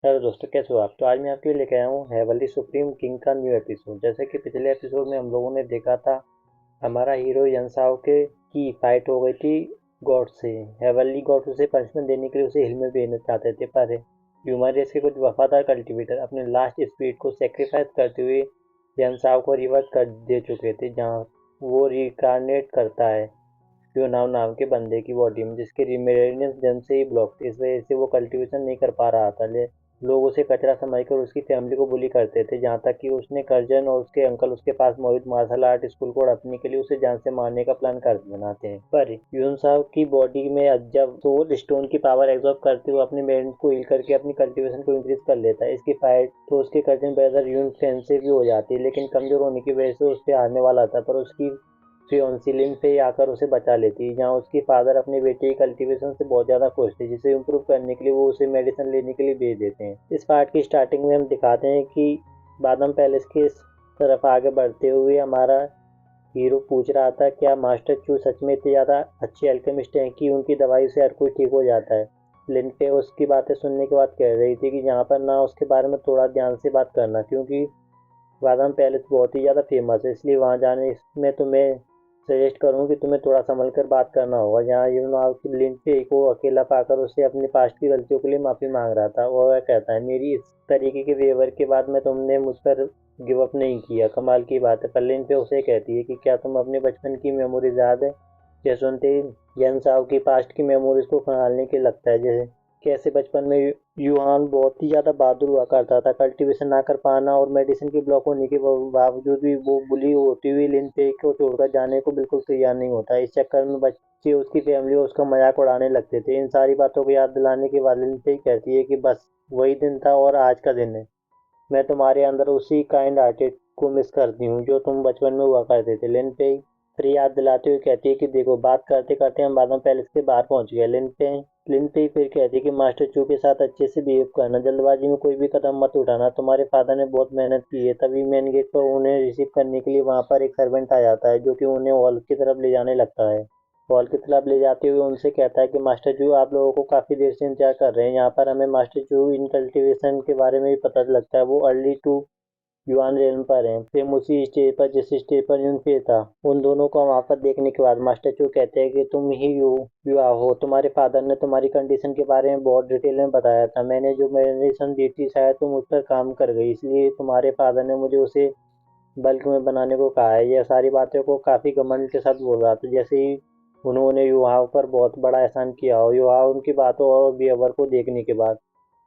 Hello दोस्तों, कैसे हो आप। तो आज मैं आपके लिए लेके आया हूँ हेवनली सुप्रीम किंग का न्यू एपिसोड। जैसे कि पिछले एपिसोड में हम लोगों ने देखा था, हमारा हीरो यनसाओ के की फाइट हो गई थी गॉड से। हेवनली गॉड उसे पनिशमेंट देने के लिए उसे हिल में भेजना चाहते थे, पर ह्यूमन रेस के कुछ वफादार कल्टिवेटर अपने लास्ट स्पीड को सेक्रीफाइस करते हुए यनसाओ को रिवर्स कर दे चुके थे, जहाँ वो रिकार्नेट करता है यूनाव नाम के बंदे की बॉडी में, जिसके रिमेडियंस जन्म से ही ब्लॉक थे। इस वजह से वो कल्टीवेशन नहीं कर पा रहा था। लोग उसे कचरा समझकर उसकी फैमिली को बुली करते थे, जहाँ तक कि उसने कर्जन और उसके अंकल उसके पास मौजूद मार्शल आर्ट स्कूल को हड़पने के लिए उसे जान से मारने का प्लान कर बनाते हैं। पर यून साहब की बॉडी में जब सोल स्टोन की पावर एब्जॉर्ब करते हुए अपने मेंट को हील करके अपनी कल्टीवेशन को इंक्रीज कर लेता है। इसकी फाइट तो उसके कर्जन ब्रदर यून फैन से भी हो जाती है, लेकिन कमजोर होने की वजह से उससे हारने वाला था। पर उसकी फियोन्सी लिन पे आकर उसे बचा लेती है, जहाँ उसकी फादर अपने बेटे की कल्टीवेशन से बहुत ज़्यादा खुश थे, जिसे इम्प्रूव करने के लिए वो उसे मेडिसिन लेने के लिए भेज देते हैं। इस पार्ट की स्टार्टिंग में हम दिखाते हैं कि बादम पैलेस के तरफ आगे बढ़ते हुए हमारा हीरो पूछ रहा था क्या मास्टर चू सच में इतने ज़्यादा अच्छे अल्केमिस्ट हैं कि उनकी दवाई से हर कोई ठीक हो जाता है। लिन पे उसकी बातें सुनने के बाद कह रही थी कि यहाँ पर ना उसके बारे में थोड़ा ध्यान से बात करना, क्योंकि बादाम पैलेस बहुत ही ज़्यादा फेमस है, इसलिए वहाँ जाने में तुम्हें सजेस्ट करूँ कि तुम्हें थोड़ा संभल कर बात करना होगा। जहाँ यूनो की लिंडसे को अकेला पाकर उससे अपने पास्ट की गलतियों के लिए माफ़ी मांग रहा था, और वह कहता है मेरी इस तरीके के व्यवहार के बाद में तुमने मुझ पर गिव अप नहीं किया, कमाल की बात है। पर लिंडसे उसे कहती है कि क्या तुम अपने बचपन की मेमोरीज याद है। यह सुनते ही यन साव की पास्ट की मेमोरीज को खंगालने के लगता है, जैसे कैसे बचपन में यूहान बहुत ही ज़्यादा बहादुर हुआ करता था। कल्टीवेशन ना कर पाना और मेडिसिन की ब्लॉक होने के बावजूद भी वो बुली होती हुई लिन पे को छोड़कर जाने को बिल्कुल तैयार नहीं होता। इस चक्कर में बच्चे, उसकी फैमिली और उसका मजाक उड़ाने लगते थे। इन सारी बातों को याद दिलाने के बाद लिन पे कहती है कि बस वही दिन था और आज का दिन है। मैं तुम्हारे अंदर उसी काइंड हार्टेड को मिस करती हूँ जो तुम बचपन में हुआ करते थे। लिन पे फिर याद दिलाते हुए कहती है कि देखो, बात करते करते हम बादाम पैलेस के बाहर पहुंच गए। लिन पे फिर कहती है कि मास्टर चू के साथ अच्छे से बिहेव करना, जल्दबाजी में कोई भी कदम मत उठाना। तुम्हारे फादर ने बहुत मेहनत की है। तभी मेन गेट पर उन्हें रिसीव करने के लिए वहां पर एक सर्वेंट आ जाता है, जो कि उन्हें हॉल की तरफ ले जाने लगता है। हॉल की तरफ ले जाते हुए उनसे कहता है कि मास्टर जू आप लोगों को काफ़ी देर से इंतजार कर रहे हैं। यहाँ पर हमें मास्टर जू इन कल्टीवेशन के बारे में भी पता लगता है। वो अर्ली टू युआन रेलम पर हैं, सेम उसी स्टेज पर जिस स्टेज पर यूनफे था। उन दोनों को वहाँ पर देखने के बाद मास्टर चू कहते हैं कि तुम ही युवा हो। तुम्हारे फादर ने तुम्हारी कंडीशन के बारे में बहुत डिटेल में बताया था। मैंने जो मेडिसिन दी थी शायद तुम उस पर काम कर गई, इसलिए तुम्हारे फादर ने मुझे उसे बल्क में बनाने को कहा है। यह सारी बातों को काफ़ी घमंड के साथ बोल रहा था, जैसे ही उन्होंने युवाओं पर बहुत बड़ा एहसान किया हो। युवा उनकी बातों और बिहेवियर को देखने के बाद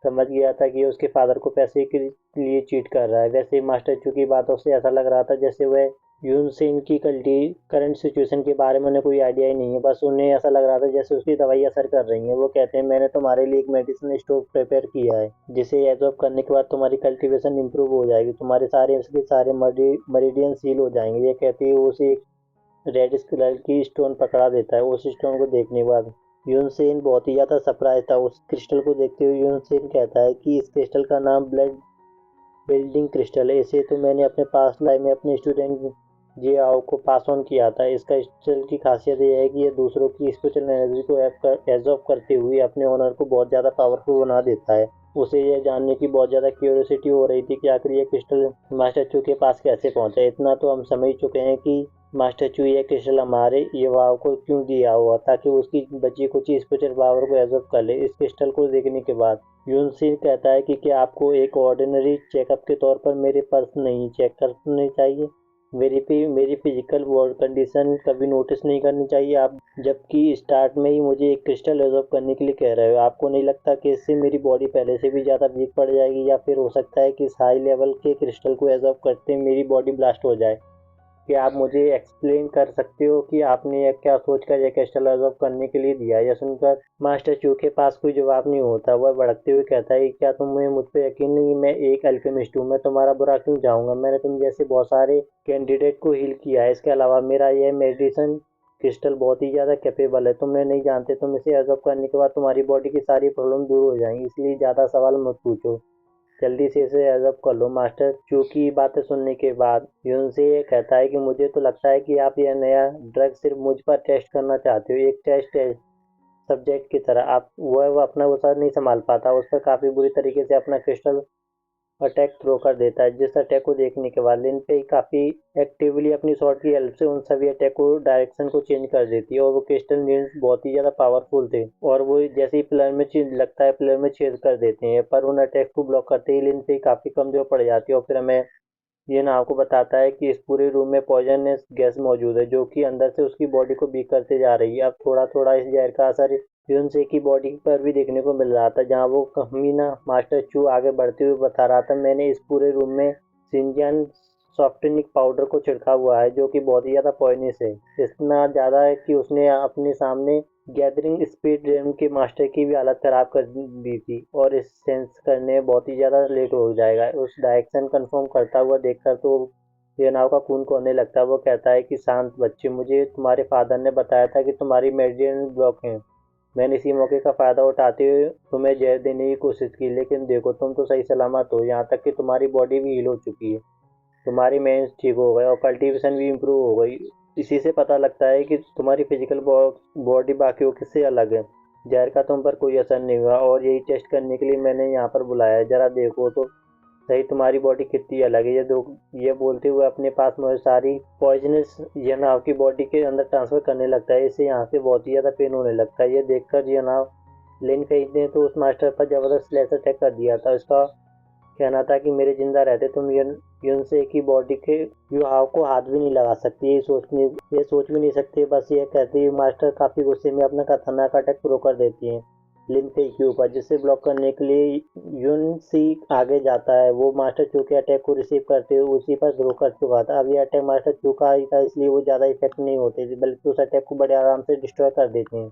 समझ गया था कि उसके फादर को पैसे के लिए चीट कर रहा है। वैसे ही मास्टर चू की बातों से ऐसा लग रहा था जैसे वह यून से इनकी कल्टी करंट सिचुएशन के बारे में उन्हें कोई आइडिया ही नहीं है। बस उन्हें ऐसा लग रहा था जैसे उसकी दवाई असर कर रही है। वो कहते हैं मैंने तुम्हारे लिए एक मेडिसिन स्टोव प्रिपेयर किया है, जिसे एब्जॉर्ब करने के बाद तुम्हारी कल्टीवेशन इंप्रूव हो जाएगी, तुम्हारे सारे मरीडियन सील हो जाएंगे। ये कहते ही वो उसे एक रेडिश कलर की स्टोन पकड़ा देता है। उस स्टोन को देखने के बाद यूनसेन बहुत ही ज़्यादा सरप्राइज था। उस क्रिस्टल को देखते हुए यूनसेन कहता है कि इस क्रिस्टल का नाम ब्लड बिल्डिंग क्रिस्टल है। इसे तो मैंने अपने पास्ट लाइफ में अपने स्टूडेंट जे आओ को पास ऑन किया था। इस क्रिस्टल की खासियत यह है कि यह दूसरों की स्पिरिचुअल एनर्जी को एब्जॉर्ब करते हुए अपने ओनर को बहुत ज़्यादा पावरफुल बना देता है। उसे यह जानने की बहुत ज़्यादा क्यूरियोसिटी हो रही थी कि आखिर यह क्रिस्टल मास्टर चू के पास कैसे पहुंचा। इतना तो हम समझ चुके हैं कि मास्टर चू यह क्रिस्टल हमारे युवाओं को क्यों दिया हुआ, ताकि उसकी बची कुछ स्पिरिचुअल पावर को एब्जॉर्ब कर ले। इस क्रिस्टल को देखने के बाद यूनसिन कहता है कि क्या आपको एक ऑर्डिनरी चेकअप के तौर पर मेरे पर्स नहीं चेक करने चाहिए, मेरी फिजिकल बॉडी कंडीशन कभी नोटिस नहीं करनी चाहिए आप, जबकि स्टार्ट में ही मुझे एक क्रिस्टल एब्जॉर्ब करने के लिए कह रहे हो। आपको नहीं लगता कि इससे मेरी बॉडी पहले से भी ज़्यादा वीक पड़ जाएगी, या फिर हो सकता है कि इस हाई लेवल के क्रिस्टल को एब्जॉर्ब करते मेरी बॉडी ब्लास्ट हो जाए। क्या आप मुझे एक्सप्लेन कर सकते हो कि आपने यह क्या सोचकर यह क्रिस्टल ऑब्जर्व करने के लिए दिया। यह सुनकर मास्टर चू के पास कोई जवाब नहीं होता। वह भड़कते हुए कहता है क्या तुम्हें मुझ पर यकीन नहीं, मैं एक अल्केमिस्ट हूँ, मैं तुम्हारा बुरा क्यों चाहूँगा। मैंने तुम जैसे बहुत सारे कैंडिडेट को हील किया है। इसके अलावा मेरा यह मेडिसिन क्रिस्टल बहुत ही ज़्यादा कैपेबल है। तुम नहीं जानते, तुम इसे ऑब्जर्व करने के बाद तुम्हारी बॉडी की सारी प्रॉब्लम दूर हो जाएंगी, इसलिए ज़्यादा सवाल मत पूछो, जल्दी से इसे एब्जॉर्ब कर लो। मास्टर चू की बातें सुनने के बाद यूनसे ये कहता है कि मुझे तो लगता है कि आप यह नया ड्रग सिर्फ मुझ पर टेस्ट करना चाहते हो, एक टेस्ट है सब्जेक्ट की तरह आप वो अपना वो सर नहीं संभाल पाता, उस पर काफ़ी बुरी तरीके से अपना क्रिस्टल अटैक थ्रो कर देता है, जिस अटैक को देखने के बाद लिन पे काफ़ी एक्टिवली अपनी शॉट की हेल्प से उन सभी अटैक को डायरेक्शन को चेंज कर देती है। और वो क्रिस्टल नीड्स बहुत ही ज़्यादा पावरफुल थे और वो जैसे ही प्लेयर में लगता है प्लेयर में छेद कर देते हैं, पर उन अटैक को ब्लॉक करते ही लिन पे काफ़ी कमजोर पड़ जाती है। और फिर हमें ये नाव को बताता है कि इस पूरे रूम में पॉइजनस गैस मौजूद है, जो कि अंदर से उसकी बॉडी को वीक करते जा रही है। अब थोड़ा थोड़ा इस जहर का असर यूनसे की बॉडी पर भी देखने को मिल रहा था, जहाँ वो कमीना मास्टर चू आगे बढ़ते हुए बता रहा था, मैंने इस पूरे रूम में सिंजियन सॉफ्टनिक पाउडर को छिड़का हुआ है, जो कि बहुत ही ज़्यादा पॉइजनस है। इतना ज़्यादा है कि उसने अपने सामने गैदरिंग स्पीड रेम के मास्टर की भी हालत ख़राब कर दी थी, और इस सेंस करने में बहुत ही ज़्यादा लेट हो जाएगा। उस डायरेक्शन कंफर्म करता हुआ देखकर तो रेनाव का खून खोने लगता है। वो कहता है कि शांत बच्चे, मुझे तुम्हारे फादर ने बताया था कि तुम्हारी मेडिसिन ब्लॉक है। मैंने इसी मौके का फ़ायदा उठाते हुए तुम्हें जहर देने की कोशिश की, लेकिन देखो तुम तो सही सलामत हो, यहाँ तक कि तुम्हारी बॉडी भी हील हो चुकी है, तुम्हारी मेंस ठीक हो गए और कल्टीवेशन भी इम्प्रूव हो गई। इसी से पता लगता है कि तुम्हारी फिजिकल बॉडी बाकियों से अलग है, जहर का तुम पर कोई असर नहीं हुआ, और यही टेस्ट करने के लिए मैंने यहाँ पर बुलाया है। जरा देखो तो सही तुम्हारी बॉडी कितनी अलग है। ये बोलते हुए अपने पास में सारी पॉइजनस यह नाव की बॉडी के अंदर ट्रांसफर करने लगता है। इससे यहाँ से बहुत ही ज़्यादा पेन होने लगता है। ये देखकर यह नाव लेन फेंक ने तो उस मास्टर पर जबरदस्त स्लैश अटैक कर दिया था। इसका कहना था कि मेरे जिंदा रहते तुम यूनसे की बॉडी के युवाओं को हाथ भी नहीं लगा सकती, ये सोच भी नहीं सकते। बस ये कहती हुई मास्टर काफी गुस्से में अपना खतरनाक अटैक शुरू कर देती है लिनफे के ऊपर, जिसे ब्लॉक करने के लिए यूनसी आगे जाता है। वो मास्टर चू के अटैक को रिसीव करते हुए उसी पर थ्रो कर चुका था। अब ये अटैक मास्टर चू का ही था, इसलिए वो ज़्यादा इफेक्ट नहीं होते थे, बल्कि उस अटैक को बड़े आराम से डिस्ट्रॉय कर देते हैं।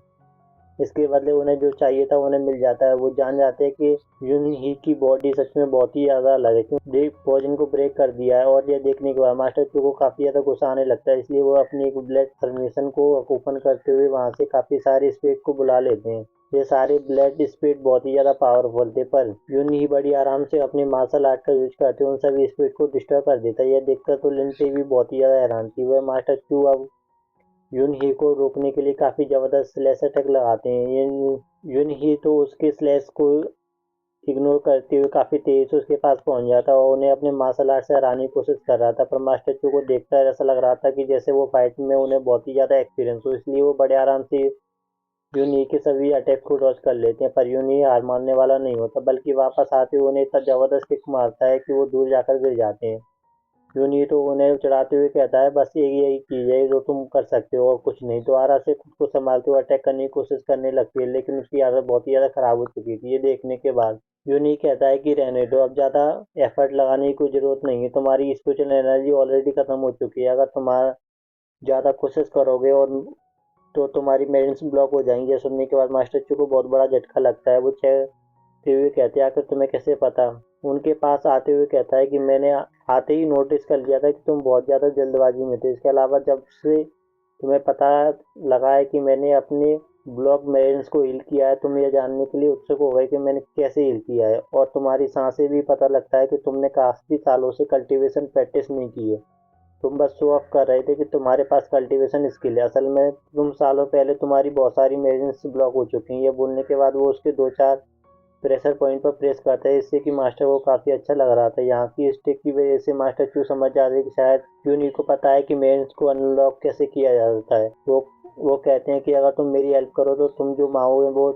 इसके बदले उन्हें जो चाहिए था उन्हें मिल जाता है। वो जान जाते हैं कि यून ही की बॉडी सच में बहुत ही ज़्यादा अलग है, क्योंकि पॉइजन को ब्रेक कर दिया है। और यह देखने के बाद मास्टर चू को काफ़ी ज़्यादा गुस्सा आने लगता है, इसलिए वो अपनी एक ब्लड फॉर्मेशन को ओपन करते हुए वहाँ से काफ़ी सारे स्पीड को बुला लेते हैं। ये सारे ब्लड स्पीड बहुत ही ज़्यादा पावरफुल थे, पर यून ही बड़ी आराम से अपने मार्शल आर्ट का यूज करते हुए उन सभी स्पीड को डिस्ट्रॉय कर देता है। यह देखकर तो लिन से भी बहुत ही ज़्यादा हैरान थी। वह मास्टर चू अब यून ही को रोकने के लिए काफ़ी ज़बरदस्त स्लैश अटैक लगाते हैं। यून ही तो उसके स्लैश को इग्नोर करते हुए काफ़ी तेज़ी से उसके पास पहुंच जाता है और उन्हें अपने मार्शल आर्ट से हराने की कोशिश कर रहा था। पर मास्टर चू को देखकर ऐसा लग रहा था कि जैसे वो फाइट में उन्हें बहुत ही ज़्यादा एक्सपीरियंस हो, इसलिए वो बड़े आराम से यून ही के सभी अटैक को डॉज कर लेते हैं। पर यून ही हार मानने वाला नहीं होता, बल्कि वापस आते हुए उन्हें इतना ज़बरदस्त किक मारता है कि वो दूर जाकर गिर जाते हैं। यूनी तो उन्हें चढ़ाते हुए कहता है, बस एक यही चीज है जो तुम कर सकते हो और कुछ नहीं। दोबारा से खुद को संभालते हुए अटैक करने की कोशिश करने लगती है, लेकिन उसकी हालत बहुत ही ज्यादा खराब हो चुकी थी। ये देखने के बाद यूनी कहता है कि रहने दो, अब ज्यादा एफर्ट लगाने की कोई जरूरत नहीं है, तुम्हारी स्पिरिचुअल एनर्जी ऑलरेडी खत्म हो चुकी है। अगर तुम्हारा ज्यादा कोशिश करोगे और तो तुम्हारी मेडिसिन ब्लॉक हो जाएंगी। ये सुनने के बाद मास्टर चू को बहुत बड़ा झटका लगता है। वो चेहरते हुए कहते हैं, आखिर तुम्हें कैसे पता। उनके पास आते हुए कहता है कि मैंने आते ही नोटिस कर लिया था कि तुम बहुत ज़्यादा जल्दबाजी में थे। इसके अलावा जब से तुम्हें पता लगा है कि मैंने अपने ब्लॉक मेरिन्स को हील किया है, तुम यह जानने के लिए उत्सुक हो गए कि मैंने कैसे हील किया है। और तुम्हारी सांसें भी पता लगता है कि तुमने काफ़ी सालों से कल्टीवेशन प्रैक्टिस नहीं की है, तुम बस शो ऑफ कर रहे थे कि तुम्हारे पास कल्टीवेशन स्किल है। असल में तुम सालों पहले तुम्हारी बहुत सारी मेरिन्स ब्लॉक हो चुकी हैं। ये बोलने के बाद वो उसके दो चार प्रेशर पॉइंट पर प्रेस करता है, इससे कि मास्टर को काफ़ी अच्छा लग रहा था। यहाँ की स्टिक की वजह से मास्टर क्यों समझ जाते हैं कि शायद यूनी को पता है कि मेंस को अनलॉक कैसे किया जाता है। वो कहते हैं कि अगर तुम मेरी हेल्प करो तो तुम जो मांगोगे वो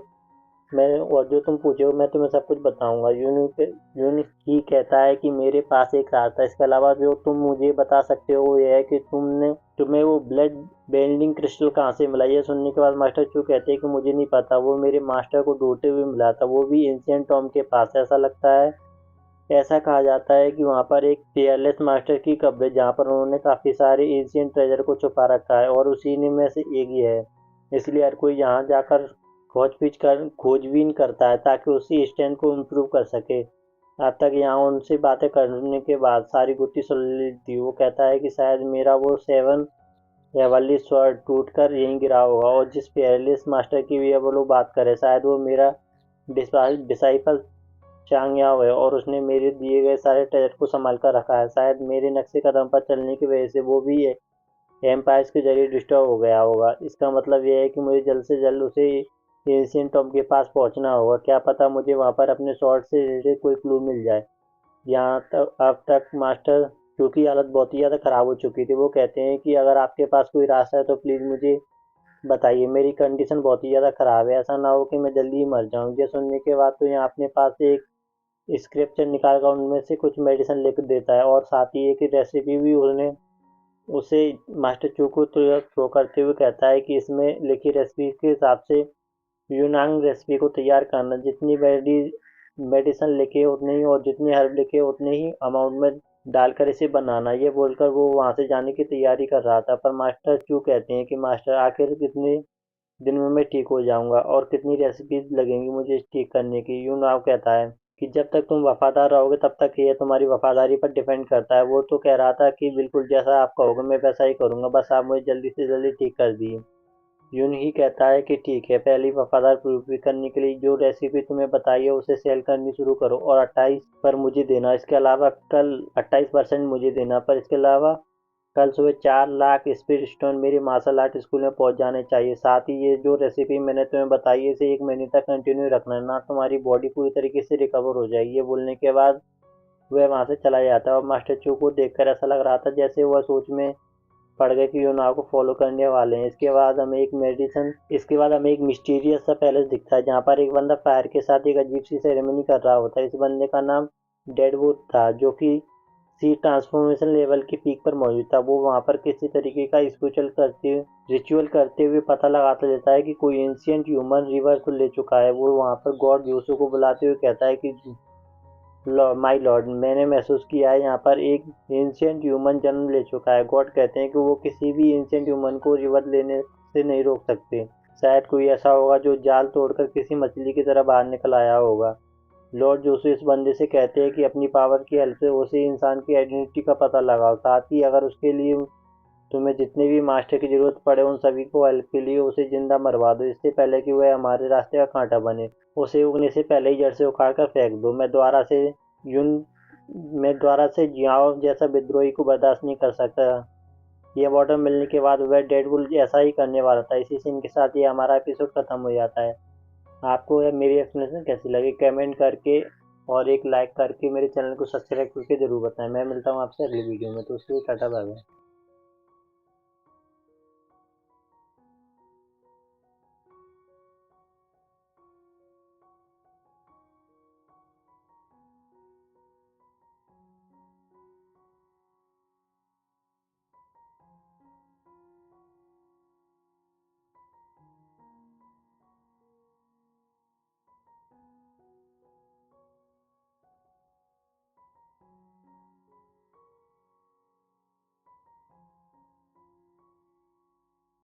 मैं, और जो तुम पूछोगे मैं तुम्हें सब कुछ बताऊंगा। यूनी ही कहता है कि मेरे पास एक रास्ता है, इसके अलावा जो तुम मुझे बता सकते हो वो ये है कि तुम्हें वो ब्लड बेंडिंग क्रिस्टल कहाँ से मिला। ये सुनने के बाद मास्टर चू कहते हैं कि मुझे नहीं पता, वो मेरे मास्टर को ढूंढते हुए मिला था, वो भी एंशियंट टॉम के पास। ऐसा लगता है, ऐसा कहा जाता है कि वहाँ पर एक फेयरलेस मास्टर की कब्र है, जहाँ पर उन्होंने काफ़ी सारे एंशियंट ट्रेजर को छुपा रखा है और उसी में से एक ही है। इसलिए हर कोई यहाँ जाकर खोजबीन करता है ताकि उसी स्ट्रेंथ को इम्प्रूव कर सके। अब तक यहाँ उनसे बातें करने के बाद सारी गुत्थी सुलझ थी। वो कहता है कि शायद मेरा वो सेवन एवरली स्वॉर्ड टूट कर यहीं गिरा होगा, और जिस फेयरलेस मास्टर की भी अब लोग बात करें, शायद वो मेरा डिसाइपल चांग याओ है और उसने मेरे दिए गए सारे ट्रेजर को संभाल कर रखा है। शायद मेरे नक्शे कदम पर चलने की वजह से वो भी एम्पायर्स के जरिए डिस्टर्ब हो गया होगा। इसका मतलब यह है कि मुझे जल्द से जल्द उसे एशियन टॉम के पास पहुंचना होगा। क्या पता मुझे वहां पर अपने शॉर्ट से रिलेटेड कोई क्लू मिल जाए। यहाँ तक अब तक मास्टर चू की हालत बहुत ही ज़्यादा ख़राब हो चुकी थी। वो कहते हैं कि अगर आपके पास कोई रास्ता है तो प्लीज़ मुझे बताइए, मेरी कंडीशन बहुत ही ज़्यादा ख़राब है, ऐसा ना हो कि मैं जल्दी ही मर जाऊँ। ये सुनने के बाद तो यहाँ अपने पास से एक स्क्रिप्चर निकाल कर उनमें से कुछ मेडिसिन लिख देता है और साथ ही एक रेसिपी भी उन्हें उसे मास्टर चू को थ्रो करते हुए कहता है कि इसमें लिखी रेसिपी के हिसाब से यूनान रेसिपी को तैयार करना। जितनी मेडिसिन लिखे उतने ही और जितने हर्ब लिखे उतने ही अमाउंट में डालकर इसे बनाना। ये बोलकर वो वहाँ से जाने की तैयारी कर रहा था, पर मास्टर चू कहते हैं कि मास्टर आखिर कितने दिन में मैं ठीक हो जाऊंगा और कितनी रेसिपीज लगेंगी मुझे ठीक करने की। यूनाव कहता है कि जब तक तुम वफादार रहोगे तब तक ये तुम्हारी वफादारी पर डिपेंड करता है। वो तो कह रहा था कि बिल्कुल जैसा आप कहोगे मैं वैसा ही करूँगा, बस आप मुझे जल्दी से जल्दी ठीक कर दिए। यून ही कहता है कि ठीक है, पहली वफादार पूरी करने के लिए जो रेसिपी तुम्हें बताई है उसे सेल करनी शुरू करो और 28 पर मुझे देना। इसके अलावा कल 28% मुझे देना, पर इसके अलावा कल सुबह 4 लाख स्पीड स्टोन मेरे मार्शल आर्ट स्कूल में पहुंच जाने चाहिए। साथ ही ये जो रेसिपी मैंने तुम्हें बताई है इसे 1 महीने तक कंटिन्यू रखना, ना तुम्हारी बॉडी पूरी तरीके से रिकवर हो जाएगी। ये बोलने के बाद वह वहां से चला जाता है और मास्टर चू को देखकर ऐसा लग रहा था जैसे वह सोच में पड़ गए कि योनाओ को फॉलो करने वाले हैं। इसके बाद हमें एक मिस्टीरियस सा पैलेस दिखता है जहाँ पर एक बंदा फायर के साथ एक अजीब सी सेरेमनी कर रहा होता है। इस बंदे का नाम डेडवुड था, जो कि सी ट्रांसफॉर्मेशन लेवल की पीक पर मौजूद था। वो वहाँ पर किसी तरीके का रिचुअल करते हुए पता लगाता देता है कि कोई एंशियंट ह्यूमन रिवर्स ले चुका है। वो वहाँ पर गॉड जोसू को बुलाते हुए कहता है कि माई लॉर्ड, मैंने महसूस किया है यहाँ पर एक एंशियंट ह्यूमन जन्म ले चुका है। गॉड कहते हैं कि वो किसी भी एंशियंट ह्यूमन को रिवर्स लेने से नहीं रोक सकते। शायद कोई ऐसा होगा जो जाल तोड़कर किसी मछली की तरह बाहर निकल आया होगा। लॉर्ड जोसू इस बंदे से कहते हैं कि अपनी पावर की हेल्प से उसे इंसान की आइडेंटिटी का पता लगाओ, साथ ही अगर उसके लिए तुम्हें जितने भी मास्टर की जरूरत पड़े उन सभी को हेल्प के लिए उसे जिंदा मरवा दो, इससे पहले कि वह हमारे रास्ते का कांटा बने। उसे उगने से पहले ही जड़ से उखाड़ कर फेंक दो। यून मैं द्वारा से जियाओ जैसा विद्रोही को बर्दाश्त नहीं कर सकता। ये वाटर मिलने के बाद वह डेडपुल ऐसा ही करने वाला था। इसी सीन के साथ ये हमारा एपिसोड खत्म हो जाता है। आपको यह मेरी एक्सप्लेनेशन कैसी लगी कमेंट करके और एक लाइक करके मेरे चैनल को सब्सक्राइब करके जरूर बताएं। मैं मिलता हूँ आपसे अगली वीडियो में, तो उसके लिए टाटा बाय बाय।